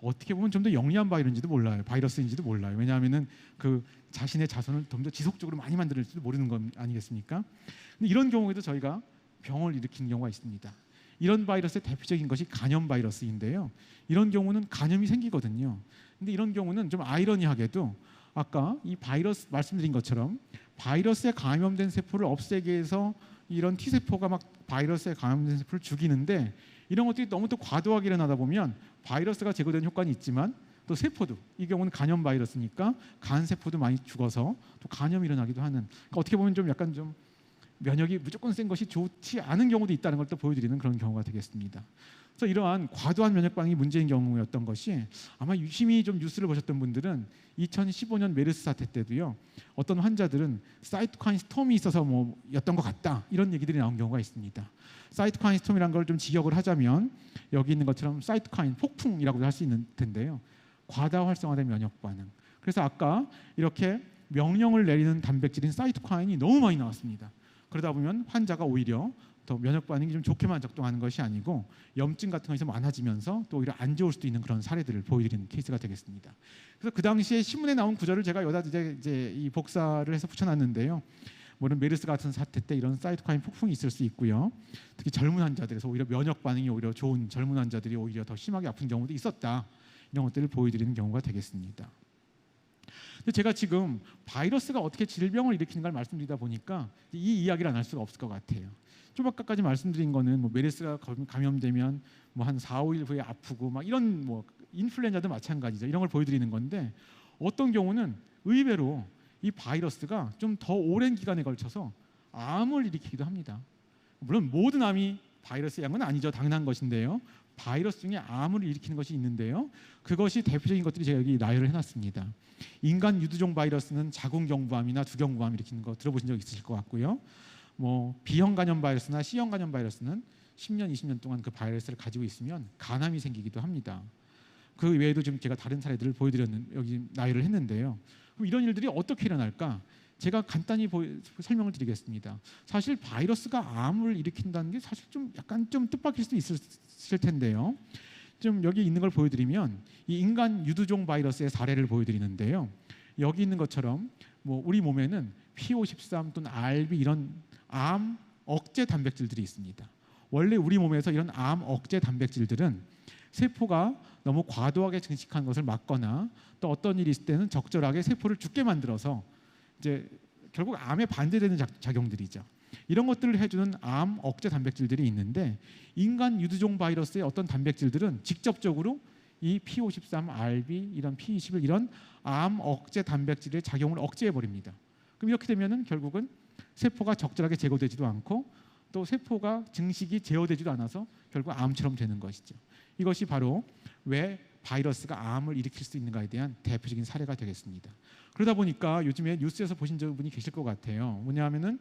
어떻게 보면 좀 더 영리한 바이러스인지도 몰라요. 바이러스인지도 몰라요. 왜냐하면은 그 자신의 자손을 좀 더 지속적으로 많이 만들지도 모르는 건 아니겠습니까? 근데 이런 경우에도 저희가 병을 일으키는 경우가 있습니다. 이런 바이러스의 대표적인 것이 간염 바이러스인데요. 이런 경우는 간염이 생기거든요. 근데 이런 경우는 좀 아이러니하게도 아까 이 바이러스 말씀드린 것처럼 바이러스에 감염된 세포를 없애기 위해서 이런 T세포가 막 바이러스에 감염된 세포를 죽이는데 이런 것들이 너무 또 과도하게 일어나다 보면 바이러스가 제거되는 효과는 있지만 또 세포도, 이 경우는 간염 바이러스니까 간 세포도 많이 죽어서 또 간염이 일어나기도 하는, 그러니까 어떻게 보면 좀 약간 좀 면역이 무조건 센 것이 좋지 않은 경우도 있다는 걸 또 보여드리는 그런 경우가 되겠습니다. 그래서 이러한 과도한 면역 반응이 문제인 경우였던 것이 아마 유심히 좀 뉴스를 보셨던 분들은 2015년 메르스 사태 때도요. 어떤 환자들은 사이토카인 스톰이 있어서 뭐였던 것 같다 이런 얘기들이 나온 경우가 있습니다. 사이토카인 스톰이라는 걸 좀 직역을 하자면 여기 있는 것처럼 사이토카인 폭풍이라고도 할 수 있는 텐데요. 과다 활성화된 면역 반응. 그래서 아까 이렇게 명령을 내리는 단백질인 사이토카인이 너무 많이 나왔습니다. 그러다 보면 환자가 오히려 더 면역 반응이 좀 좋게만 작동하는 것이 아니고 염증 같은 것이 많아지면서 또 오히려 안 좋을 수도 있는 그런 사례들을 보여드리는 케이스가 되겠습니다. 그래서 그 당시에 신문에 나온 구절을 제가 여기다 이제 이 복사를 해서 붙여놨는데요. 물론 메르스 같은 사태 때 이런 사이토카인 폭풍이 있을 수 있고요. 특히 젊은 환자들에서 오히려 면역 반응이 오히려 좋은 젊은 환자들이 오히려 더 심하게 아픈 경우도 있었다. 이런 것들을 보여드리는 경우가 되겠습니다. 근데 제가 지금 바이러스가 어떻게 질병을 일으키는가를 말씀드리다 보니까 이 이야기를 안 할 수가 없을 것 같아요. 좀 아까까지 말씀드린 거는 뭐 메르스가 감염되면 뭐 한 4, 5일 후에 아프고 막 이런 뭐 인플루엔자도 마찬가지죠. 이런 걸 보여드리는 건데 어떤 경우는 의외로 이 바이러스가 좀 더 오랜 기간에 걸쳐서 암을 일으키기도 합니다. 물론 모든 암이 바이러스의 양은 아니죠. 당연한 것인데요. 바이러스 중에 암을 일으키는 것이 있는데요. 그것이 대표적인 것들이 제가 여기 나열을 해놨습니다. 인간 유두종 바이러스는 자궁경부암이나 두경부암 일으키는 거 들어보신 적 있으실 것 같고요. 뭐 B형 간염 바이러스나 C형 간염 바이러스는 10년, 20년 동안 그 바이러스를 가지고 있으면 간암이 생기기도 합니다. 그 외에도 지금 제가 다른 사례들을 보여드렸는 여기 나열을 했는데요. 그럼 이런 일들이 어떻게 일어날까? 제가 간단히 설명을 드리겠습니다. 사실 바이러스가 암을 일으킨다는 게 사실 좀 약간 좀 뜻밖일 수 있을 텐데요. 좀 여기 있는 걸 보여드리면 이 인간 유두종 바이러스의 사례를 보여드리는데요. 여기 있는 것처럼 뭐 우리 몸에는 P53 또는 RB 이런 암 억제 단백질들이 있습니다. 원래 우리 몸에서 이런 암 억제 단백질들은 세포가 너무 과도하게 증식한 것을 막거나 또 어떤 일이 있을 때는 적절하게 세포를 죽게 만들어서 이제 결국 암에 반대되는 작용들이죠. 이런 것들을 해주는 암 억제 단백질들이 있는데 인간 유두종 바이러스의 어떤 단백질들은 직접적으로 이 P53, RB, 이런 P21 이런 암 억제 단백질의 작용을 억제해 버립니다. 그럼 이렇게 되면은 결국은 세포가 적절하게 제거되지도 않고 또 세포가 증식이 제어되지도 않아서 결국 암처럼 되는 것이죠. 이것이 바로 왜 바이러스가 암을 일으킬 수 있는가에 대한 대표적인 사례가 되겠습니다. 그러다 보니까 요즘에 뉴스에서 보신 분이 계실 것 같아요. 뭐냐면은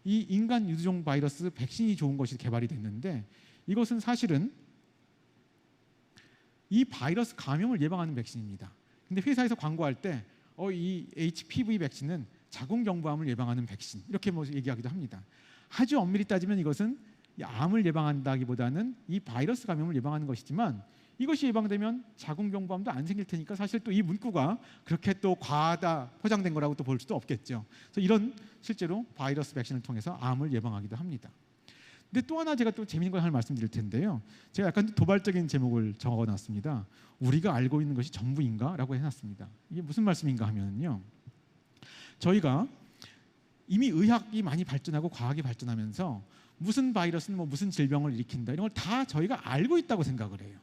이 인간 유두종 바이러스 백신이 좋은 것이 개발이 됐는데 이것은 사실은 이 바이러스 감염을 예방하는 백신입니다. 근데 회사에서 광고할 때 이 HPV 백신은 자궁경부암을 예방하는 백신 이렇게 뭐 얘기하기도 합니다. 아주 엄밀히 따지면 이것은 암을 예방한다기보다는 이 바이러스 감염을 예방하는 것이지만 이것이 예방되면 자궁경부암도 안 생길 테니까 사실 또 이 문구가 그렇게 또 과다 포장된 거라고 또 볼 수도 없겠죠. 그래서 이런 실제로 바이러스 백신을 통해서 암을 예방하기도 합니다. 근데 또 하나 제가 또 재미있는 걸 하나 말씀드릴 텐데요. 제가 약간 도발적인 제목을 적어놨습니다. 우리가 알고 있는 것이 전부인가? 라고 해놨습니다. 이게 무슨 말씀인가 하면요. 저희가 이미 의학이 많이 발전하고 과학이 발전하면서 무슨 바이러스는 뭐 무슨 질병을 일으킨다 이런 걸 다 저희가 알고 있다고 생각을 해요.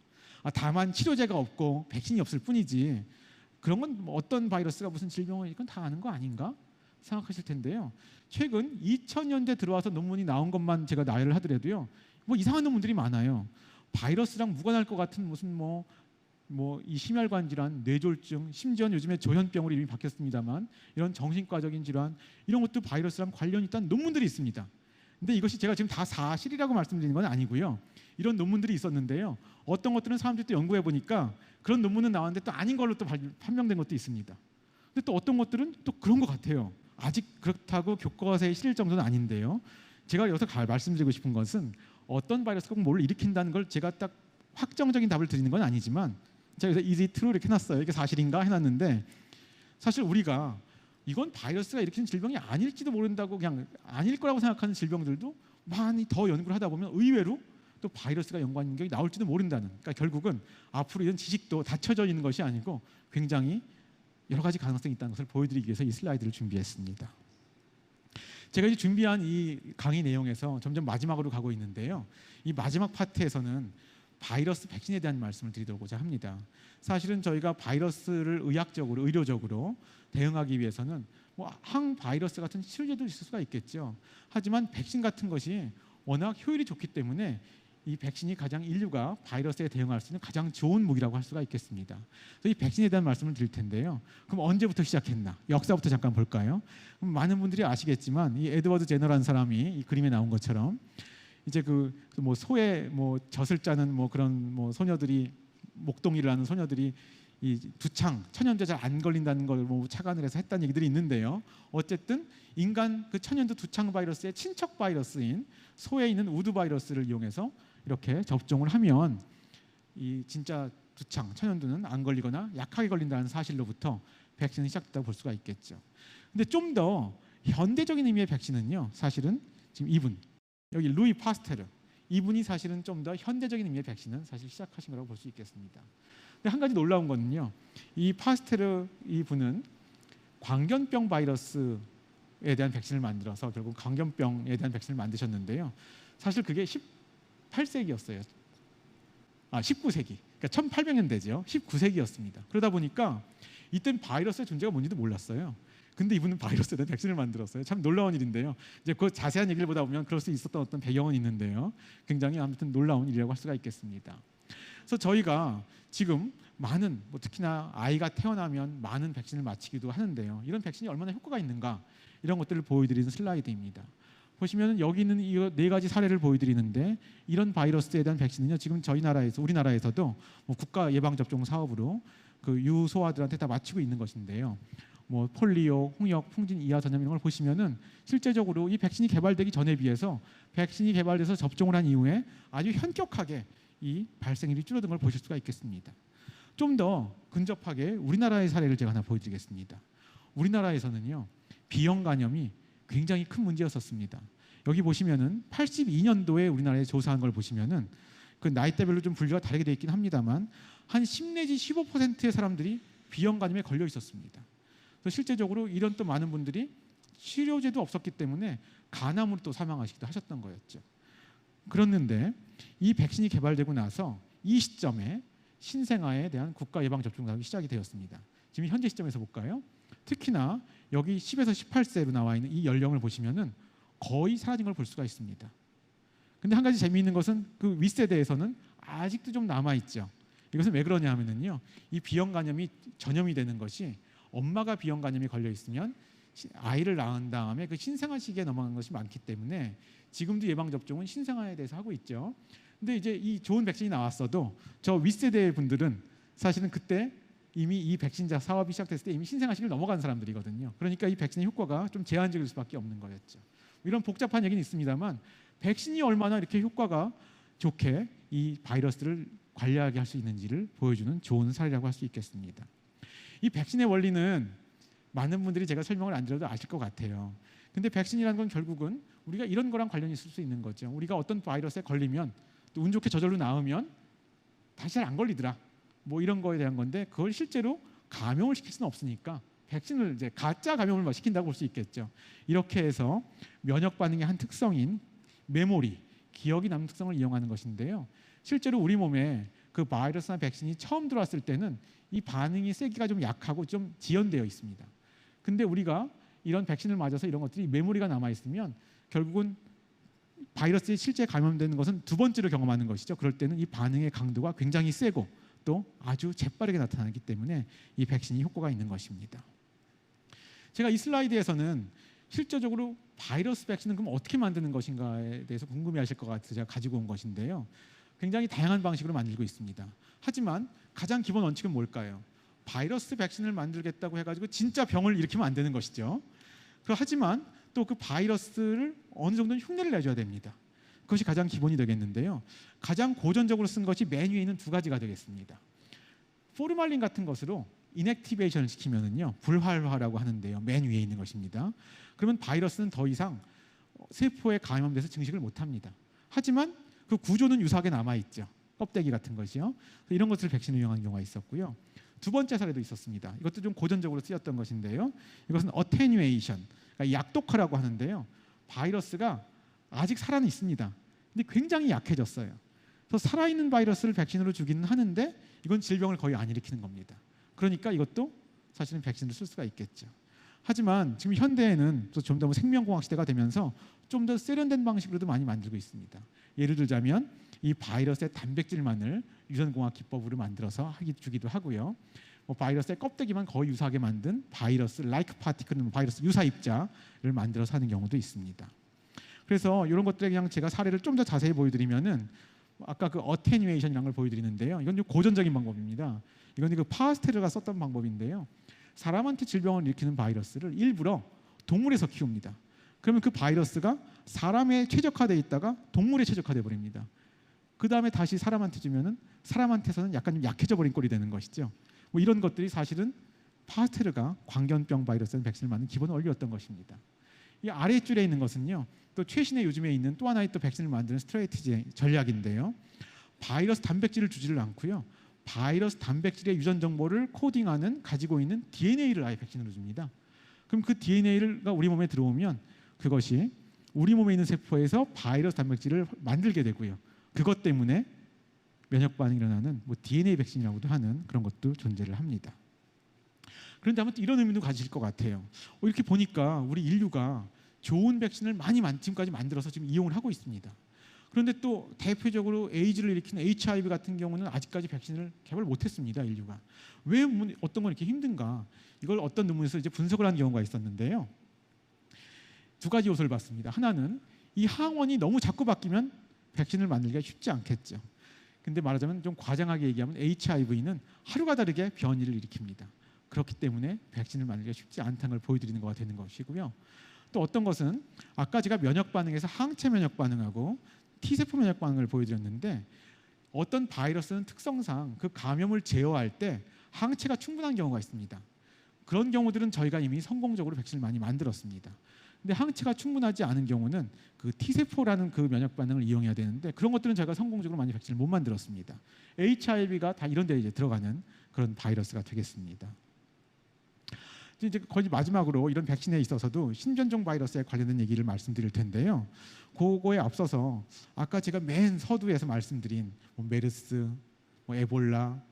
다만 치료제가 없고 백신이 없을 뿐이지 그런 건 뭐 어떤 바이러스가 무슨 질병을 일으키건 다 아는 거 아닌가 생각하실 텐데요. 최근 2000년대 들어와서 논문이 나온 것만 제가 나열을 하더라도요. 뭐 이상한 논문들이 많아요. 바이러스랑 무관할 것 같은 무슨 뭐 이 심혈관 질환, 뇌졸중, 심지어는 요즘에 조현병으로 이름이 바뀌었습니다만 이런 정신과적인 질환 이런 것도 바이러스랑 관련이 있다는 논문들이 있습니다. 근데 이것이 제가 지금 다 사실이라고 말씀드리는 건 아니고요. 이런 논문들이 있었는데요. 어떤 것들은 사람들이 또 연구해 보니까 그런 논문은 나왔는데 또 아닌 걸로 또 판명된 것도 있습니다. 근데 또 어떤 것들은 또 그런 것 같아요. 아직 그렇다고 교과서에 실릴 정도는 아닌데요. 제가 여기서 말씀드리고 싶은 것은 어떤 바이러스가 뭘 일으킨다는 걸 제가 딱 확정적인 답을 드리는 건 아니지만 제가 여기서 is it true 이렇게 해놨어요. 이게 사실인가 해놨는데 사실 우리가 이건 바이러스가 일으키는 질병이 아닐지도 모른다고 그냥 아닐 거라고 생각하는 질병들도 많이 더 연구를 하다 보면 의외로 또 바이러스가 연관관계가 나올지도 모른다는 그러니까 결국은 앞으로 이런 지식도 닫혀져 있는 것이 아니고 굉장히 여러 가지 가능성이 있다는 것을 보여드리기 위해서 이 슬라이드를 준비했습니다. 제가 이제 준비한 이 강의 내용에서 점점 마지막으로 가고 있는데요. 이 마지막 파트에서는 바이러스 백신에 대한 말씀을 드리고자 합니다. 사실은 저희가 바이러스를 의학적으로, 의료적으로 대응하기 위해서는 뭐 항바이러스 같은 치료제도 있을 수가 있겠죠. 하지만 백신 같은 것이 워낙 효율이 좋기 때문에 이 백신이 가장 인류가 바이러스에 대응할 수 있는 가장 좋은 무기라고 할 수가 있겠습니다. 그래서 이 백신에 대한 말씀을 드릴 텐데요. 그럼 언제부터 시작했나? 역사부터 잠깐 볼까요? 그럼 많은 분들이 아시겠지만 이 에드워드 제너라는 사람이 이 그림에 나온 것처럼 이제 그 뭐 소에 뭐 젖을 짜는 뭐 그런 뭐 소녀들이 목동이를 하는 소녀들이 이 두창 천연두 잘 안 걸린다는 걸 뭐 착안을 해서 했다는 얘기들이 있는데요. 어쨌든 인간 그 천연두 두창 바이러스의 친척 바이러스인 소에 있는 우드 바이러스를 이용해서 이렇게 접종을 하면 이 진짜 두창 천연두는 안 걸리거나 약하게 걸린다는 사실로부터 백신이 시작됐다고 볼 수가 있겠죠. 근데 좀 더 현대적인 의미의 백신은요, 사실은 지금 이분 여기 루이 파스테르 이분이 사실은 좀 더 현대적인 의미의 백신은 사실 시작하신 거라고 볼 수 있겠습니다. 근데 한 가지 놀라운 거는요, 이 파스테르 이분은 광견병 바이러스에 대한 백신을 만들어서 결국 광견병에 대한 백신을 만드셨는데요. 사실 그게 18세기였어요. 19세기. 그러니까 1800년대죠. 19세기였습니다. 그러다 보니까 이때는 바이러스의 존재가 뭔지도 몰랐어요. 근데 이분은 바이러스에 대한 백신을 만들었어요. 참 놀라운 일인데요. 이제 그 자세한 얘기를 보다 보면 그럴 수 있었던 어떤 배경은 있는데요. 굉장히 아무튼 놀라운 일이라고 할 수가 있겠습니다. 그래서 저희가 지금 많은 뭐 특히나 아이가 태어나면 많은 백신을 맞히기도 하는데요. 이런 백신이 얼마나 효과가 있는가 이런 것들을 보여드리는 슬라이드입니다. 보시면 여기 있는 이 네 가지 사례를 보여드리는데 이런 바이러스에 대한 백신은요, 지금 저희 나라에서 우리나라에서도 뭐 국가 예방 접종 사업으로 그 유소아들한테 다 맞히고 있는 것인데요. 뭐 폴리오, 홍역, 풍진, 이하 전염 이런 걸 보시면은 실제적으로 이 백신이 개발되기 전에 비해서 백신이 개발돼서 접종을 한 이후에 아주 현격하게 이 발생률이 줄어든 걸 보실 수가 있겠습니다. 좀 더 근접하게 우리나라의 사례를 제가 하나 보여드리겠습니다. 우리나라에서는요, B형 간염이 굉장히 큰 문제였었습니다. 여기 보시면은 82년도에 우리나라에 조사한 걸 보시면은 그 나이대별로 좀 분류가 다르게 되어 있긴 합니다만 한 10 내지 15%의 사람들이 B형 간염에 걸려 있었습니다. 그래서 실제적으로 이런 또 많은 분들이 치료제도 없었기 때문에 간암으로 또 사망하시기도 하셨던 거였죠. 그랬는데 이 백신이 개발되고 나서 이 시점에 신생아에 대한 국가 예방 접종 사업이 시작이 되었습니다. 지금 현재 시점에서 볼까요? 특히나 여기 10에서 18세로 나와 있는 이 연령을 보시면은 거의 사라진 걸 볼 수가 있습니다. 근데 한 가지 재미있는 것은 그 윗세대에서는 아직도 좀 남아 있죠. 이것은 왜 그러냐 하면은요, 이 B형 간염이 전염이 되는 것이 엄마가 B형 간염이 걸려 있으면 아이를 낳은 다음에 그 신생아 시기에 넘어가는 것이 많기 때문에 지금도 예방 접종은 신생아에 대해서 하고 있죠. 근데 이제 이 좋은 백신이 나왔어도 저 윗세대 분들은 사실은 그때 이미 이 백신자 사업이 시작됐을 때 이미 신생아 시기를 넘어간 사람들이거든요. 그러니까 이 백신의 효과가 좀 제한적일 수밖에 없는 거였죠. 이런 복잡한 얘기는 있습니다만 백신이 얼마나 이렇게 효과가 좋게 이 바이러스를 관리하게 할 수 있는지를 보여주는 좋은 사례라고 할 수 있겠습니다. 이 백신의 원리는 많은 분들이 제가 설명을 안 드려도 아실 것 같아요. 근데 백신이라는 건 결국은 우리가 이런 거랑 관련이 있을 수 있는 거죠. 우리가 어떤 바이러스에 걸리면 또 운 좋게 저절로 나으면 다시 잘 안 걸리더라. 뭐 이런 거에 대한 건데 그걸 실제로 감염을 시킬 수는 없으니까 백신을 이제 가짜 감염을 시킨다고 볼 수 있겠죠. 이렇게 해서 면역 반응의 한 특성인 메모리, 기억이 남는 특성을 이용하는 것인데요. 실제로 우리 몸에 그 바이러스나 백신이 처음 들어왔을 때는 이 반응이 세기가 좀 약하고 좀 지연되어 있습니다. 근데 우리가 이런 백신을 맞아서 이런 것들이 메모리가 남아 있으면 결국은 바이러스에 실제 감염되는 것은 두 번째로 경험하는 것이죠. 그럴 때는 이 반응의 강도가 굉장히 세고 또 아주 재빠르게 나타나기 때문에 이 백신이 효과가 있는 것입니다. 제가 이 슬라이드에서는 실제적으로 바이러스 백신은 그럼 어떻게 만드는 것인가에 대해서 궁금해하실 것 같아서 제가 가지고 온 것인데요. 굉장히 다양한 방식으로 만들고 있습니다. 하지만 가장 기본 원칙은 뭘까요? 바이러스 백신을 만들겠다고 해가지고 진짜 병을 일으키면 안 되는 것이죠. 하지만 또 그 바이러스를 어느 정도는 흉내를 내줘야 됩니다. 그것이 가장 기본이 되겠는데요. 가장 고전적으로 쓴 것이 맨 위에 있는 두 가지가 되겠습니다. 포르말린 같은 것으로 인액티베이션을 시키면은요, 불활화라고 하는데요. 맨 위에 있는 것입니다. 그러면 바이러스는 더 이상 세포에 감염돼서 증식을 못합니다. 하지만 그 구조는 유사하게 남아 있죠. 껍데기 같은 것이요. 이런 것을 백신을 이용한 경우가 있었고요. 두 번째 사례도 있었습니다. 이것도 좀 고전적으로 쓰였던 것인데요. 이것은 어테뉴에이션, 그러니까 약독화라고 하는데요. 바이러스가 아직 살아는 있습니다. 근데 굉장히 약해졌어요. 그래서 살아있는 바이러스를 백신으로 주기는 하는데 이건 질병을 거의 안 일으키는 겁니다. 그러니까 이것도 사실은 백신을 쓸 수가 있겠죠. 하지만 지금 현대에는 또 좀 더 생명공학 시대가 되면서 좀 더 세련된 방식으로도 많이 만들고 있습니다. 예를 들자면 이 바이러스의 단백질만을 유전공학 기법으로 만들어서 주기도 하고요. 바이러스의 껍데기만 거의 유사하게 만든 바이러스 라이크 파티클, 바이러스 유사 입자를 만들어서 하는 경우도 있습니다. 그래서 이런 것들에 그냥 제가 사례를 좀 더 자세히 보여드리면은 아까 그 어테뉴에이션이라는 걸 보여드리는데요. 이건 좀 고전적인 방법입니다. 이건 그 파스테르가 썼던 방법인데요. 사람한테 질병을 일으키는 바이러스를 일부러 동물에서 키웁니다. 그러면 그 바이러스가 사람에 최적화되어 있다가 동물에 최적화돼 버립니다. 그 다음에 다시 사람한테 주면은 사람한테서는 약간 좀 약해져 버린 꼴이 되는 것이죠. 이런 것들이 사실은 파스테르가 광견병 바이러스 백신을 만든 기본 원리였던 것입니다. 이 아래줄에 있는 것은요, 또 최신의 요즘에 있는 또 하나의 또 백신을 만드는 스트레이티지 전략인데요. 바이러스 단백질을 주지를 않고요. 바이러스 단백질의 유전 정보를 코딩하는 가지고 있는 DNA를 아예 백신으로 줍니다. 그럼 그 DNA가 우리 몸에 들어오면 그것이 우리 몸에 있는 세포에서 바이러스 단백질을 만들게 되고요. 그것 때문에 면역 반응이 일어나는 DNA 백신이라고도 하는 그런 것도 존재를 합니다. 그런데 아무튼 이런 의미도 가질 것 같아요. 이렇게 보니까 우리 인류가 좋은 백신을 많이 지금까지 만들어서 지금 이용을 하고 있습니다. 그런데 또 대표적으로 에이즈를 일으키는 HIV 같은 경우는 아직까지 백신을 개발 못했습니다. 인류가 왜 어떤 건 이렇게 힘든가? 이걸 어떤 논문에서 이제 분석을 한 경우가 있었는데요. 두 가지 요소를 봤습니다. 하나는 이 항원이 너무 자꾸 바뀌면 백신을 만들기가 쉽지 않겠죠. 근데 말하자면 좀 과장하게 얘기하면 HIV는 하루가 다르게 변이를 일으킵니다. 그렇기 때문에 백신을 만들기가 쉽지 않다는 걸 보여드리는 것가 되는 것이고요. 또 어떤 것은 아까 제가 면역 반응에서 항체 면역 반응하고 T세포 면역 반응을 보여드렸는데 어떤 바이러스는 특성상 그 감염을 제어할 때 항체가 충분한 경우가 있습니다. 그런 경우들은 저희가 이미 성공적으로 백신을 많이 만들었습니다. 근데 항체가 충분하지 않은 경우는 그 T세포라는 그 면역 반응을 이용해야 되는데 그런 것들은 저희가 성공적으로 많이 백신을 못 만들었습니다. HIV가 다 이런 데 이제 들어가는 그런 바이러스가 되겠습니다. 이제 거의 마지막으로 이런 백신에 있어서도 신변종 바이러스에 관련된 얘기를 말씀드릴 텐데요. 그거에 앞서서 아까 제가 맨 서두에서 말씀드린 메르스, 에볼라,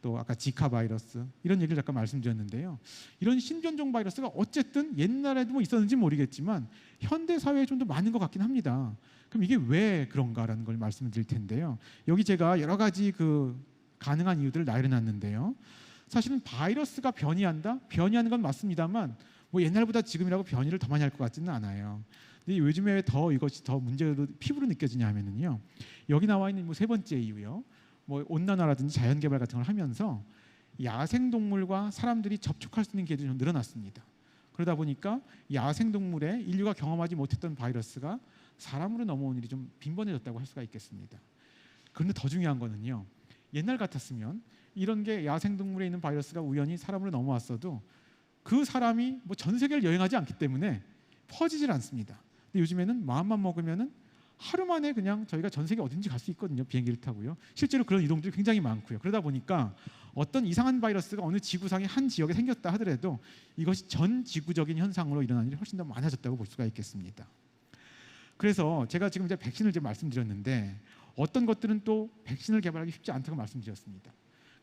또 아까 지카 바이러스 이런 얘기를 잠깐 말씀드렸는데요. 이런 신변종 바이러스가 어쨌든 옛날에도 있었는지 모르겠지만 현대 사회에 좀 더 많은 것 같긴 합니다. 그럼 이게 왜 그런가라는 걸 말씀드릴 텐데요. 여기 제가 여러 가지 그 가능한 이유들을 나열해놨는데요. 사실은 바이러스가 변이한다? 변이하는 건 맞습니다만 옛날보다 지금이라고 변이를 더 많이 할 것 같지는 않아요. 근데 요즘에 왜 더 이것이 더 문제로 피부로 느껴지냐 하면은요. 여기 나와 있는 세 번째 이유요. 온난화라든지 자연개발 같은 걸 하면서 야생동물과 사람들이 접촉할 수 있는 기회들이 좀 늘어났습니다. 그러다 보니까 야생동물에 인류가 경험하지 못했던 바이러스가 사람으로 넘어온 일이 좀 빈번해졌다고 할 수가 있겠습니다. 그런데 더 중요한 거는요. 옛날 같았으면 이런 게 야생동물에 있는 바이러스가 우연히 사람으로 넘어왔어도 그 사람이 전 세계를 여행하지 않기 때문에 퍼지질 않습니다. 근데 요즘에는 마음만 먹으면은 하루 만에 그냥 저희가 전 세계 어딘지 갈 수 있거든요. 비행기를 타고요. 실제로 그런 이동들이 굉장히 많고요. 그러다 보니까 어떤 이상한 바이러스가 어느 지구상의 한 지역에 생겼다 하더라도 이것이 전 지구적인 현상으로 일어나는 일이 훨씬 더 많아졌다고 볼 수가 있겠습니다. 그래서 제가 지금 이제 백신을 이제 말씀드렸는데 어떤 것들은 또 백신을 개발하기 쉽지 않다고 말씀드렸습니다.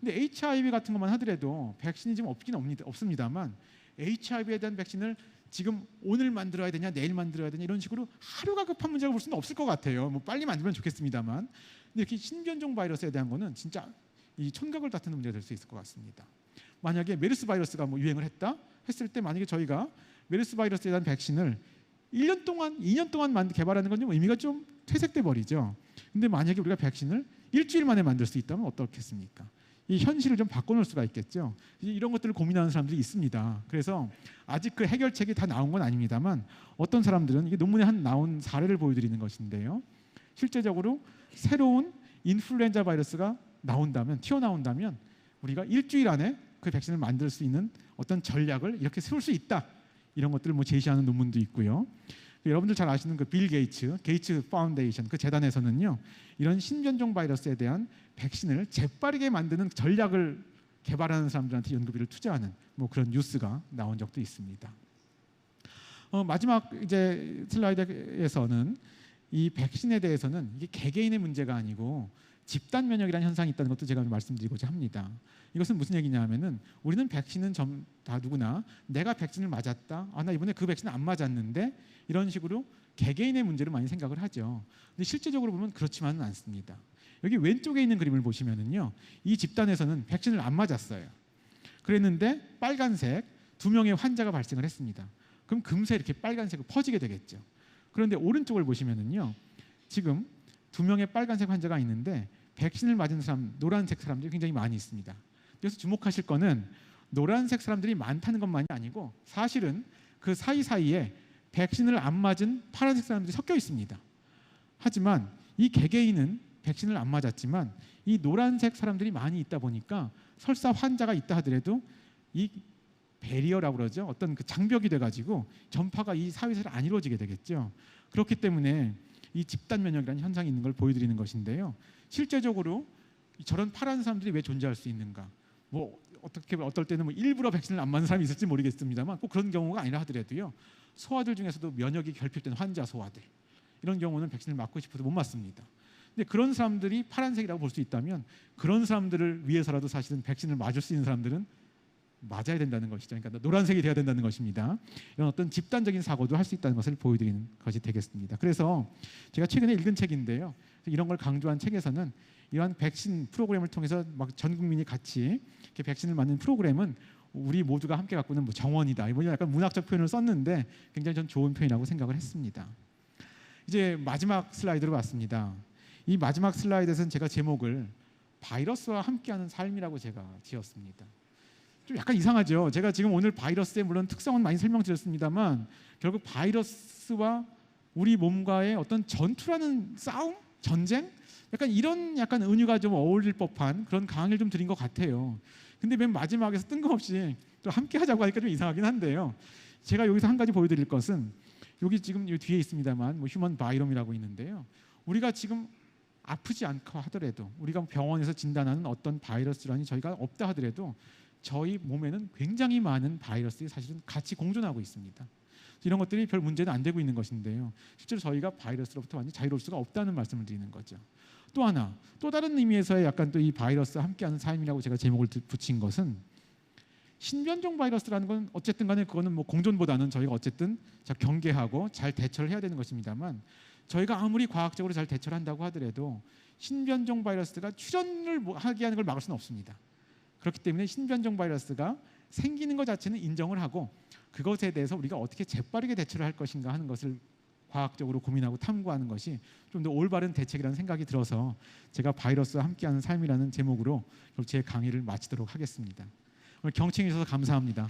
근데 HIV 같은 것만 하더라도 백신이 지금 없습니다만 HIV에 대한 백신을 지금 오늘 만들어야 되냐 내일 만들어야 되냐 이런 식으로 하루가 급한 문제라고 볼 수는 없을 것 같아요. 빨리 만들면 좋겠습니다만 근데 이렇게 신변종 바이러스에 대한 거는 진짜 이 촌각을 다투는 문제가 될 수 있을 것 같습니다. 만약에 메르스 바이러스가 유행을 했을 때 만약에 저희가 메르스 바이러스에 대한 백신을 1년 동안 2년 동안 개발하는 건 좀 의미가 좀 퇴색돼 버리죠. 근데 만약에 우리가 백신을 일주일 만에 만들 수 있다면 어떻겠습니까? 이 현실을 좀 바꿔놓을 수가 있겠죠. 이런 것들을 고민하는 사람들이 있습니다. 그래서 아직 그 해결책이 다 나온 건 아닙니다만 어떤 사람들은 이게 논문에 나온 사례를 보여드리는 것인데요. 실제적으로 새로운 인플루엔자 바이러스가 튀어나온다면 우리가 일주일 안에 그 백신을 만들 수 있는 어떤 전략을 이렇게 세울 수 있다. 이런 것들을 제시하는 논문도 있고요. 여러분들 잘 아시는 그 빌 게이츠 파운데이션 그 재단에서는요. 이런 신변종 바이러스에 대한 백신을 재빠르게 만드는 전략을 개발하는 사람들한테 연구비를 투자하는 그런 뉴스가 나온 적도 있습니다. 마지막 이제 슬라이드에서는 이 백신에 대해서는 이게 개개인의 문제가 아니고 집단 면역이라는 현상이 있다는 것도 제가 말씀드리고자 합니다. 이것은 무슨 얘기냐면은 우리는 백신은 다 누구나 내가 백신을 맞았다. 나 이번에 그 백신을 안 맞았는데 이런 식으로 개개인의 문제를 많이 생각을 하죠. 근데 실제적으로 보면 그렇지만은 않습니다. 여기 왼쪽에 있는 그림을 보시면은요, 이 집단에서는 백신을 안 맞았어요. 그랬는데 빨간색 2명의 환자가 발생을 했습니다. 그럼 금세 이렇게 빨간색으로 퍼지게 되겠죠. 그런데 오른쪽을 보시면은요, 지금 2명의 빨간색 환자가 있는데 백신을 맞은 사람, 노란색 사람들이 굉장히 많이 있습니다. 그래서 주목하실 거는 노란색 사람들이 많다는 것만이 아니고 사실은 그 사이사이에 백신을 안 맞은 파란색 사람들이 섞여 있습니다. 하지만 이 개개인은 백신을 안 맞았지만 이 노란색 사람들이 많이 있다 보니까 설사 환자가 있다 하더라도 이 배리어라고 그러죠. 어떤 그 장벽이 돼가지고 전파가 이 사회에서 안 이루어지게 되겠죠. 그렇기 때문에 이 집단 면역이라는 현상이 있는 걸 보여드리는 것인데요. 실제적으로 저런 파란 사람들이 왜 존재할 수 있는가? 뭐 어떻게 어떨 때는 뭐 일부러 백신을 안 맞는 사람이 있을지 모르겠습니다만 꼭 그런 경우가 아니라 하더라도요. 소아들 중에서도 면역이 결핍된 환자 소아들 이런 경우는 백신을 맞고 싶어도 못 맞습니다. 근데 그런 사람들이 파란색이라고 볼 수 있다면 그런 사람들을 위해서라도 사실은 백신을 맞을 수 있는 사람들은 맞아야 된다는 것이죠. 그러니까 노란색이 돼야 된다는 것입니다. 이런 어떤 집단적인 사고도 할 수 있다는 것을 보여드리는 것이 되겠습니다. 그래서 제가 최근에 읽은 책인데요. 이런 걸 강조한 책에서는 이러한 백신 프로그램을 통해서 막 전 국민이 같이 이렇게 백신을 맞는 프로그램은 우리 모두가 함께 갖고는 뭐 정원이다. 이번 약간 문학적 표현을 썼는데 굉장히 전 좋은 표현이라고 생각을 했습니다. 이제 마지막 슬라이드로 왔습니다. 이 마지막 슬라이드에서는 제가 제목을 바이러스와 함께하는 삶이라고 제가 지었습니다. 좀 약간 이상하죠. 제가 지금 오늘 바이러스의 물론 특성은 많이 설명드렸습니다만 결국 바이러스와 우리 몸과의 어떤 전투라는 싸움, 전쟁, 약간 이런 약간 은유가 좀 어울릴 법한 그런 강의를 좀 드린 것 같아요. 근데 맨 마지막에서 뜬금없이 또 함께 하자고 하니까 좀 이상하긴 한데요. 제가 여기서 한 가지 보여드릴 것은 여기 지금 이 뒤에 있습니다만 뭐 휴먼 바이롬이라고 있는데요. 우리가 지금 아프지 않고 하더라도 우리가 병원에서 진단하는 어떤 바이러스 질환이 저희가 없다 하더라도 저희 몸에는 굉장히 많은 바이러스들이 사실은 같이 공존하고 있습니다. 이런 것들이 별 문제는 안 되고 있는 것인데요. 실제로 저희가 바이러스로부터 완전히 자유로울 수가 없다는 말씀을 드리는 거죠. 또 하나, 또 다른 의미에서의 약간 또 이 바이러스와 함께하는 삶이라고 제가 제목을 붙인 것은 신변종 바이러스라는 건 어쨌든 간에 그거는 뭐 공존보다는 저희가 어쨌든 잘 경계하고 잘 대처를 해야 되는 것입니다만 저희가 아무리 과학적으로 잘 대처를 한다고 하더라도 신변종 바이러스가 출현을 하게 하는 걸 막을 수는 없습니다. 그렇기 때문에 신변종 바이러스가 생기는 것 자체는 인정을 하고 그것에 대해서 우리가 어떻게 재빠르게 대처를 할 것인가 하는 것을 과학적으로 고민하고 탐구하는 것이 좀 더 올바른 대책이라는 생각이 들어서 제가 바이러스와 함께하는 삶이라는 제목으로 제 강의를 마치도록 하겠습니다. 오늘 경청해 주셔서 감사합니다.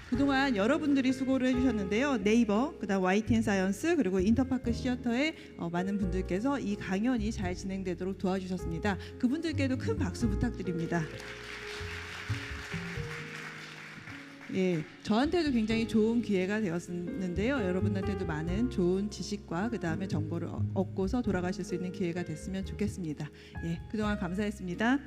그동안 여러분들이 수고를 해주셨는데요. 네이버, 그다음 YTN 사이언스 그리고 인터파크 시어터의 많은 분들께서 이 강연이 잘 진행되도록 도와주셨습니다. 그분들께도 큰 박수 부탁드립니다. 예, 저한테도 굉장히 좋은 기회가 되었는데요. 여러분한테도 많은 좋은 지식과 그 다음에 정보를 얻고서 돌아가실 수 있는 기회가 됐으면 좋겠습니다. 예, 그동안 감사했습니다.